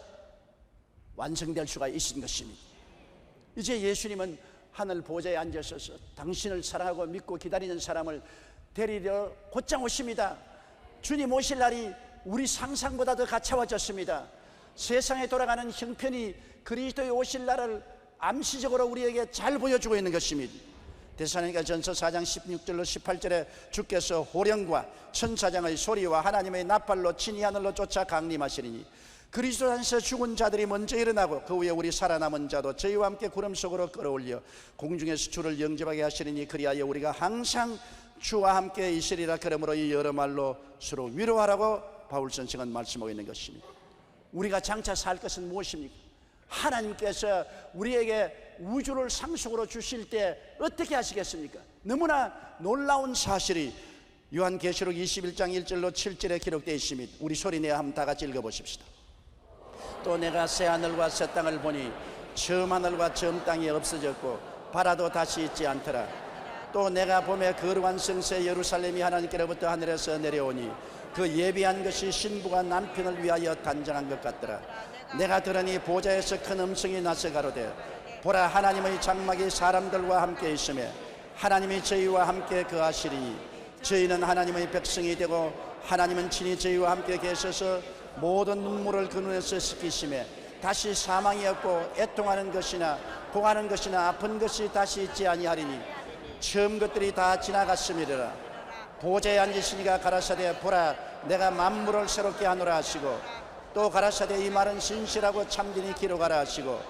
완성될 수가 있는 것입니다. 이제 예수님은 하늘 보좌에 앉으셔서 당신을 사랑하고 믿고 기다리는 사람을 데리러 곧장 오십니다. 주님 오실 날이 우리 상상보다 더 가까워졌습니다. 세상에 돌아가는 형편이 그리스도의 오실 날을 암시적으로 우리에게 잘 보여주고 있는 것입니다. 데살로니가전서 4장 16절로 18절에 주께서 호령과 천사장의 소리와 하나님의 나팔로 친히 하늘로 쫓아 강림하시리니 그리스도 안에서 죽은 자들이 먼저 일어나고 그 후에 우리 살아남은 자도 저희와 함께 구름 속으로 끌어올려 공중에서 주를 영접하게 하시리니 그리하여 우리가 항상 주와 함께 있으리라. 그러므로 이 여러 말로 서로 위로하라고 바울 선생은 말씀하고 있는 것입니다. 우리가 장차 살 것은 무엇입니까? 하나님께서 우리에게 우주를 상속으로 주실 때 어떻게 하시겠습니까? 너무나 놀라운 사실이 요한계시록 21장 1절로 7절에 기록되어 있습니다. 우리 소리내어 한번 다 같이 읽어보십시다. 또 내가 새 하늘과 새 땅을 보니 처음 하늘과 처음 땅이 없어졌고 바다도 다시 있지 않더라. 또 내가 보매 거룩한 성새 예루살렘이 하나님께로부터 하늘에서 내려오니 그 예비한 것이 신부가 남편을 위하여 단장한 것 같더라. 내가 들으니 보좌에서 큰 음성이 나서 가로되 보라 하나님의 장막이 사람들과 함께 있으며 하나님이 저희와 함께 거하시리니 저희는 하나님의 백성이 되고 하나님은 친히 저희와 함께 계셔서 모든 눈물을 그 눈에서 씻기시며 다시 사망이 없고 애통하는 것이나 공하는 것이나 아픈 것이 다시 있지 아니하리니 처음 것들이 다 지나갔음이라. 보좌에 앉으시니가 가라사대 보라 내가 만물을 새롭게 하노라 하시고 또 가라사대 이 말은 신실하고 참되니 기록하라 하시고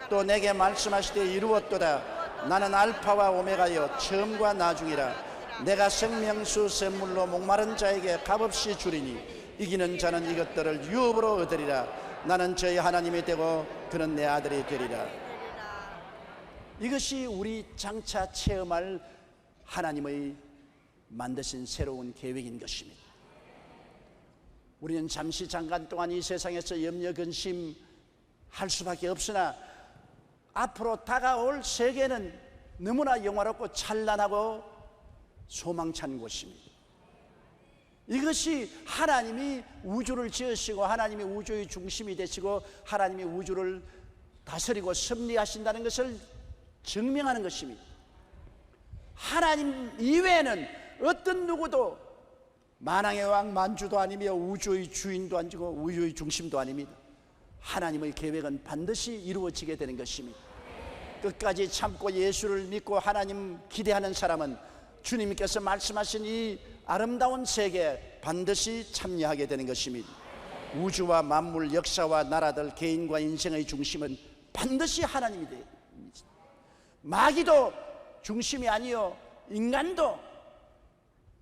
또 내게 말씀하시되 이루었도다. 나는 알파와 오메가여 처음과 나중이라. 내가 생명수 샘물로 목마른 자에게 값없이 주리니 이기는 자는 이것들을 유업으로 얻으리라. 나는 저희 하나님이 되고 그는 내 아들이 되리라. 이것이 우리 장차 체험할 하나님의 만드신 새로운 계획인 것입니다. 우리는 잠시 잠깐 동안 이 세상에서 염려 근심할 수밖에 없으나 앞으로 다가올 세계는 너무나 영화롭고 찬란하고 소망찬 곳입니다. 이것이 하나님이 우주를 지으시고 하나님이 우주의 중심이 되시고 하나님이 우주를 다스리고 섭리하신다는 것을 증명하는 것입니다. 하나님 이외에는 어떤 누구도 만왕의 왕 만주도 아니며 우주의 주인도 아니고 우주의 중심도 아닙니다. 하나님의 계획은 반드시 이루어지게 되는 것입니다. 끝까지 참고 예수를 믿고 하나님 기대하는 사람은 주님께서 말씀하신 이 아름다운 세계에 반드시 참여하게 되는 것입니다. 우주와 만물, 역사와 나라들, 개인과 인생의 중심은 반드시 하나님이 됩니다. 마귀도 중심이 아니요, 인간도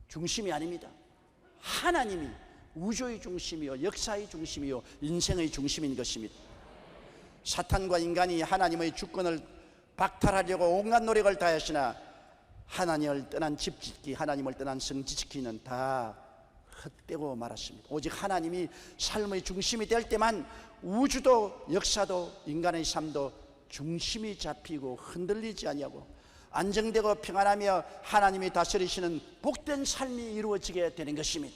중심이 아닙니다. 하나님이 우주의 중심이요, 역사의 중심이요, 인생의 중심인 것입니다. 사탄과 인간이 하나님의 주권을 박탈하려고 온갖 노력을 다하시나 하나님을 떠난 집짓기, 하나님을 떠난 성지지키는 다 헛되고 말았습니다. 오직 하나님이 삶의 중심이 될 때만 우주도 역사도 인간의 삶도 중심이 잡히고 흔들리지 아니하고 안정되고 평안하며 하나님이 다스리시는 복된 삶이 이루어지게 되는 것입니다.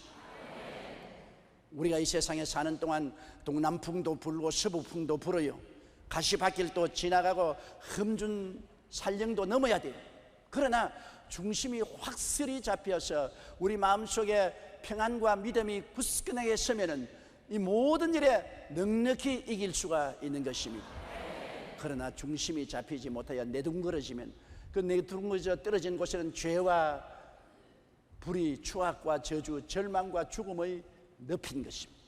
우리가 이 세상에 사는 동안 동남풍도 불고 서부풍도 불어요. 가시밭길도 지나가고 흠준 산령도 넘어야 돼요. 그러나 중심이 확실히 잡혀서 우리 마음속에 평안과 믿음이 굳건하게 서면은 이 모든 일에 넉넉히 이길 수가 있는 것입니다. 그러나 중심이 잡히지 못하여 내둥거려지면 그 내둥거려져 떨어진 곳에는 죄와 불의, 추악과 저주, 절망과 죽음의 늪인 것입니다.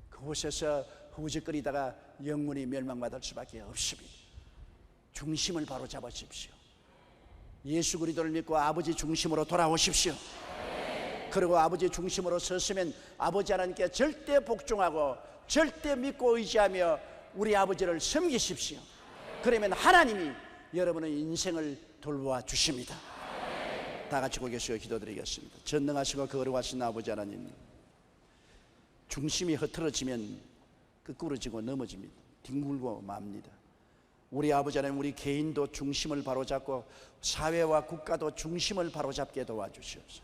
그곳에서 후적거리다가 영원히 멸망받을 수밖에 없습니다. 중심을 바로 잡으십시오. 예수 그리스도를 믿고 아버지 중심으로 돌아오십시오. 그리고 아버지 중심으로 섰으면 아버지 하나님께 절대 복종하고 절대 믿고 의지하며 우리 아버지를 섬기십시오. 그러면 하나님이 여러분의 인생을 돌보아 주십니다. 다 같이 고개 숙여 기도드리겠습니다. 전능하시고 거룩하신 아버지 하나님, 중심이 흐트러지면 끄꾸러지고 넘어집니다. 뒹굴고 맙니다. 우리 아버지 하나님, 우리 개인도 중심을 바로잡고 사회와 국가도 중심을 바로잡게 도와주시옵소서.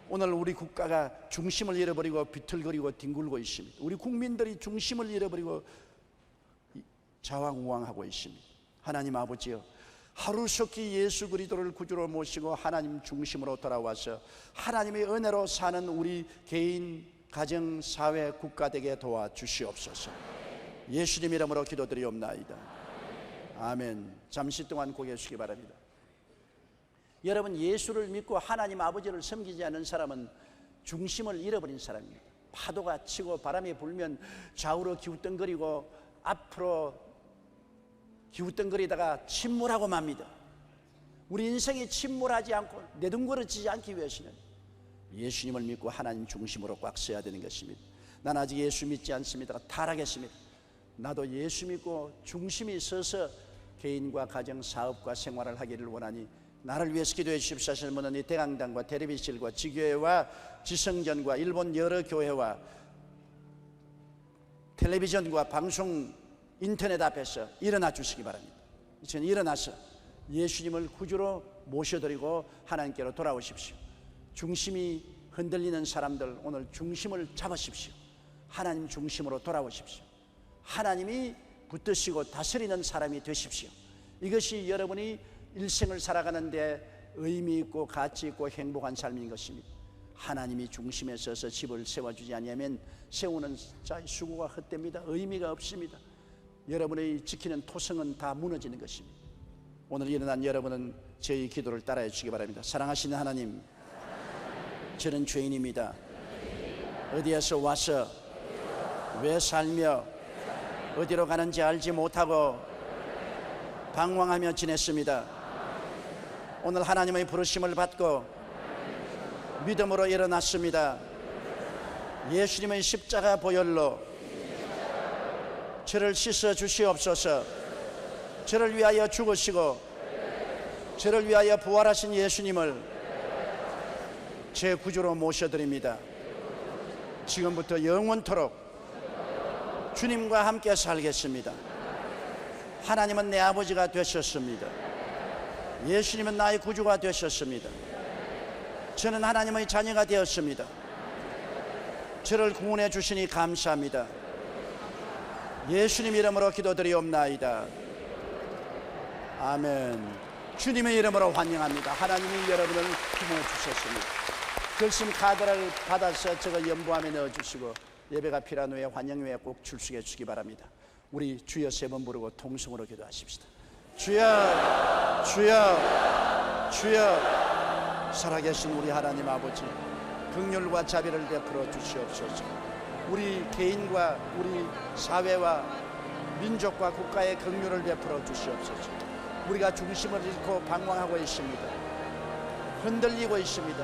오늘 우리 국가가 중심을 잃어버리고 비틀거리고 뒹굴고 있습니다. 우리 국민들이 중심을 잃어버리고 좌왕우왕하고 있습니다. 하나님 아버지여, 하루속히 예수 그리스도를 구주로 모시고 하나님 중심으로 돌아와서 하나님의 은혜로 사는 우리 개인, 가정, 사회, 국가 되게 도와주시옵소서. 예수님 이름으로 기도드리옵나이다. 아멘. 잠시 동안 고개 숙이기 바랍니다. 여러분, 예수를 믿고 하나님 아버지를 섬기지 않는 사람은 중심을 잃어버린 사람입니다. 파도가 치고 바람이 불면 좌우로 기우뚱거리고 앞으로 기우뚱거리다가 침몰하고 맙니다. 우리 인생이 침몰하지 않고 내둥거려지지 않기 위해서는 예수님을 믿고 하나님 중심으로 꽉 서야 되는 것입니다. 난 아직 예수 믿지 않습니다. 타락했습니다. 나도 예수 믿고 중심이 서서 개인과 가정, 사업과 생활을 하기를 원하니 나를 위해서 기도해 주십시오 하시는 분은 이 대강당과 텔레비실과 지교회와 지성전과 일본 여러 교회와 텔레비전과 방송 인터넷 앞에서 일어나 주시기 바랍니다. 이제는 일어나서 예수님을 구주로 모셔드리고 하나님께로 돌아오십시오. 중심이 흔들리는 사람들, 오늘 중심을 잡으십시오. 하나님 중심으로 돌아오십시오. 하나님이 붙드시고 다스리는 사람이 되십시오. 이것이 여러분이 일생을 살아가는데 의미 있고 가치 있고 행복한 삶인 것입니다. 하나님이 중심에 서서 집을 세워주지 아니하면 세우는 자의 수고가 헛됩니다. 의미가 없습니다. 여러분의 지키는 토성은 다 무너지는 것입니다. 오늘 일어난 여러분은 저희 기도를 따라해 주시기 바랍니다. 사랑하시는 하나님, 저는 죄인입니다. 어디에서 와서 왜 살며 어디로 가는지 알지 못하고 방황하며 지냈습니다. 오늘 하나님의 부르심을 받고 믿음으로 일어났습니다. 예수님의 십자가 보혈로 저를 씻어 주시옵소서. 저를 위하여 죽으시고 저를 위하여 부활하신 예수님을 제 구주로 모셔드립니다. 지금부터 영원토록 주님과 함께 살겠습니다. 하나님은 내 아버지가 되셨습니다. 예수님은 나의 구주가 되셨습니다. 저는 하나님의 자녀가 되었습니다. 저를 구원해 주시니 감사합니다. 예수님 이름으로 기도드리옵나이다. 아멘. 주님의 이름으로 환영합니다. 하나님이 여러분을 구원해 주셨습니다. 결심 카드를 받아서 저거 연부함에 넣어주시고 예배가 필요한 후에 환영 후에 꼭 출석해 주시기 바랍니다. 우리 주여 세 번 부르고 통성으로 기도하십시다. 주여, 주여, 주여. 살아계신 우리 하나님 아버지, 긍휼과 자비를 베풀어 주시옵소서. 우리 개인과 우리 사회와 민족과 국가의 긍휼을 베풀어 주시옵소서. 우리가 중심을 잃고 방황하고 있습니다. 흔들리고 있습니다.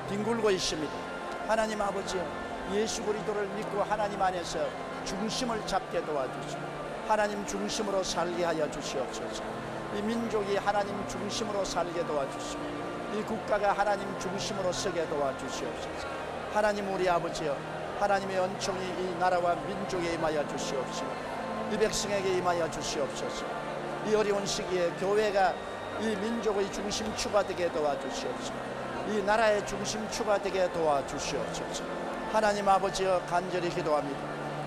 뒹굴고 있습니다. 하나님 아버지, 예수 그리스도를 믿고 하나님 안에서 중심을 잡게 도와주시고 하나님 중심으로 살게 하여 주시옵소서. 이 민족이 하나님 중심으로 살게 도와주시고 이 국가가 하나님 중심으로 서게 도와주시옵소서. 하나님 우리 아버지여, 하나님의 은총이 이 나라와 민족에 임하여 주시옵시고 이 백성에게 임하여 주시옵소서. 이 어려운 시기에 교회가 이 민족의 중심추가 되게 도와주시옵소서. 이 나라의 중심추가 되게 도와주시옵소서. 하나님 아버지여, 간절히 기도합니다.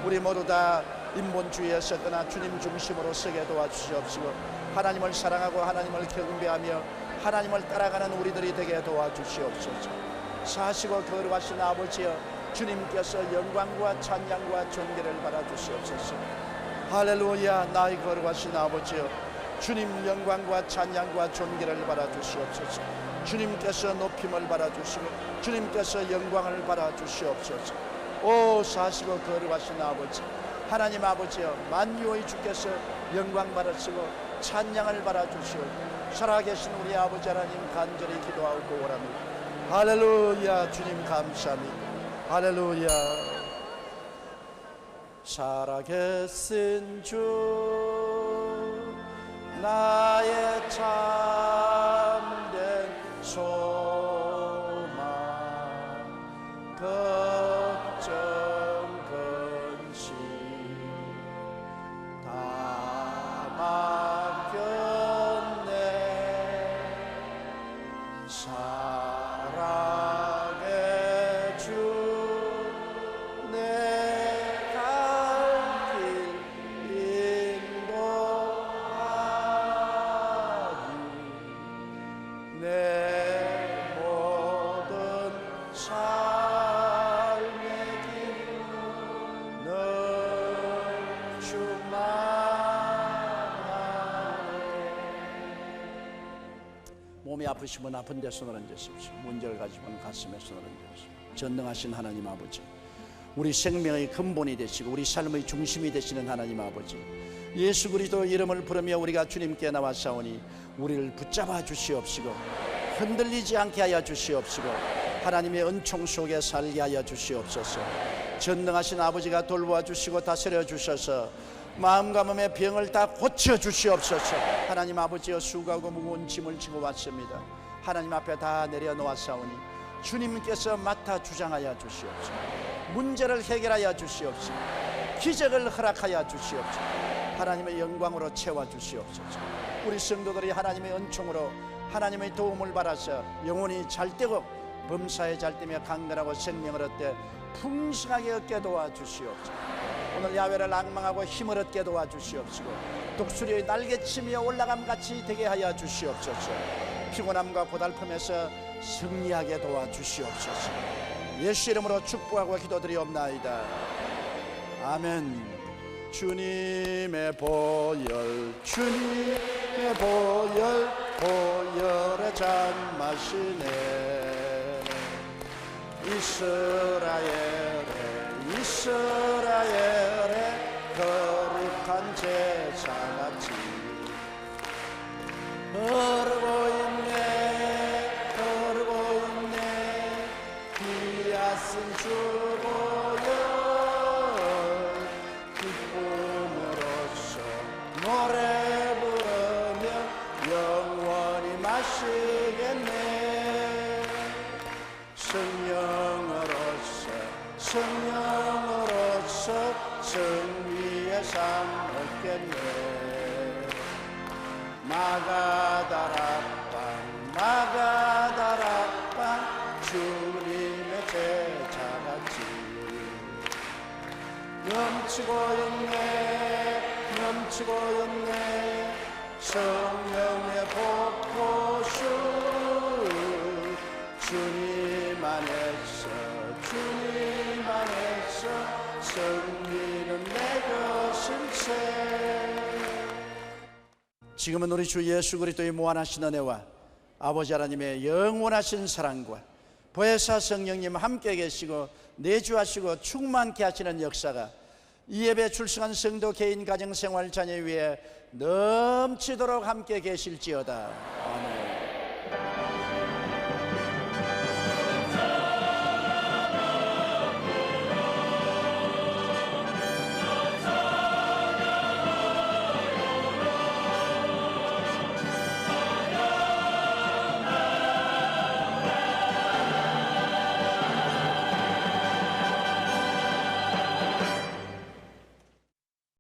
우리 모두 다 인본주의에 서거나 주님 중심으로 서게 도와주시옵시고 하나님을 사랑하고 하나님을 경배하며 하나님을 따라가는 우리들이 되게 도와주시옵소서. 사시고 거룩하신 아버지여, 주님께서 영광과 찬양과 존귀를 받아주시옵소서. 할렐루야. 나의 거룩하신 아버지여, 주님 영광과 찬양과 존귀를 받아주시옵소서. 주님께서 높임을 받아주시고 주님께서 영광을 받아주시옵소서. 오 사시고 거룩하신 아버지, 하나님 아버지여, 만유의 주께서 영광 받으시고 찬양을 받아주시고 살아계신 우리 아버지 하나님 간절히 기도하고 오랍니다. 할렐루야. 주님 감사합니다. 할렐루야. 살아계신 주, 나의 참된 소망, 걱정 근심 다 맡겼네. 사랑의 주, 내 갈 길 인도하니 내 모든 삶의 길은 늘 충만하네. 몸이 아프시면 아픈 데 손을 얹으십시오. 문제를 가지면 가슴에 손을 얹으십시오. 전능하신 하나님 아버지, 우리 생명의 근본이 되시고 우리 삶의 중심이 되시는 하나님 아버지, 예수 그리스도 이름을 부르며 우리가 주님께 나왔사오니 우리를 붙잡아 주시옵시고 흔들리지 않게 하여 주시옵시고 하나님의 은총 속에 살게 하여 주시옵소서. 전능하신 아버지가 돌보아 주시고 다스려 주셔서 마음과 몸의 병을 다 고쳐 주시옵소서. 하나님 아버지여, 수고하고 무거운 짐을 지고 왔습니다. 하나님 앞에 다 내려놓았사오니 주님께서 맡아 주장하여 주시옵소서. 문제를 해결하여 주시옵소서. 기적을 허락하여 주시옵소서. 하나님의 영광으로 채워 주시옵소서. 우리 성도들이 하나님의 은총으로 하나님의 도움을 받아서 영혼이 잘되고 범사에 잘되며 강건하고 생명을 얻되 풍성하게 얻게 도와주시옵소서. 오늘 야외를 앙망하고 힘을 얻게 도와주시옵시고 독수리의 날개치며 올라감같이 되게 하여 주시옵소서. 피곤함과 고달픔에서 승리하게 도와주시옵소서. 예수 이름으로 축복하고 기도드리옵나이다. 아멘. 주님의 보혈, 주님의 보혈, 보혈의 잔 마시네. 이스라엘의 거룩한 제사같이 흐르고 있네, 흐르고 있네. 비아쓴 주 보혈 기쁨으로써 노래 부르며 영원히 마시겠네. 성령으로서 승리의 삶 얻겠네. 마가다락방 주님의 제자같이 넘치고 있네 넘치고 있네 성령의 폭포수 주님 안에서 승리는 내 것일세. 지금은 우리 주 예수 그리스도의 무한하신 은혜와 아버지 하나님의 영원하신 사랑과 보혜사 성령님 함께 계시고 내주하시고 충만케 하시는 역사가 이 예배 출석한 성도 개인 가정생활 자녀 위에 넘치도록 함께 계실지어다.